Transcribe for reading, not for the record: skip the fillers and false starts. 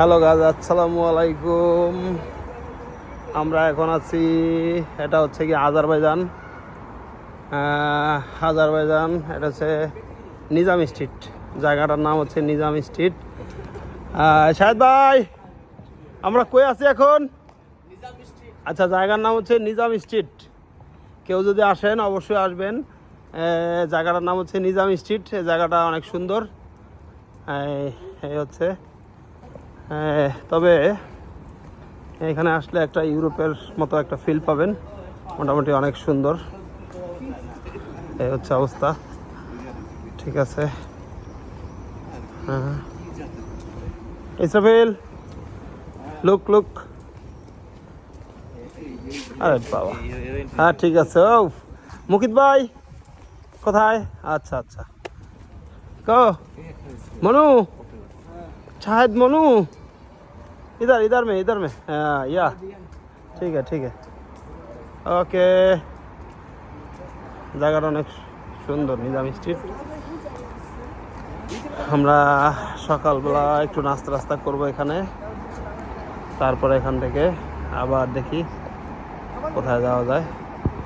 Hello guys, আসসালামু আলাইকুম। আমরা এখন আছি, এটা হচ্ছে কি আজারবাইজান। এটা হচ্ছে নিজাম স্ট্রিট। জায়গাটার নাম হচ্ছে নিজাম স্ট্রিট। শাহেদ ভাই, আমরা কই আছি এখন? আচ্ছা, জায়গার নাম হচ্ছে নিজাম স্ট্রিট। কেউ যদি আসেন অবশ্যই আসবেন। জায়গাটার নাম হচ্ছে নিজাম স্ট্রিট। জায়গাটা অনেক সুন্দর। এই হচ্ছে, তবে এখানে আসলে একটা ইউরোপের মতো একটা ফিল পাবেন। মোটামুটি অনেক সুন্দর। এই হচ্ছে অবস্থা। ঠিক আছে। হ্যাঁ, ইসরাফিল, লুক লুক। আরে বাবা, হ্যাঁ ঠিক আছে। ও মুকিত ভাই কোথায়? আচ্ছা আচ্ছা, কো মনু, शायद मनु इधर में हाँ या ठीक है ओके। জায়গাটা অনেক সুন্দর, নিজাম স্ট্রিট। আমরা সকালবেলা একটু নাস্তা করব এখানে, তারপরে এখান থেকে আবার দেখি কোথায় যাওয়া যায়।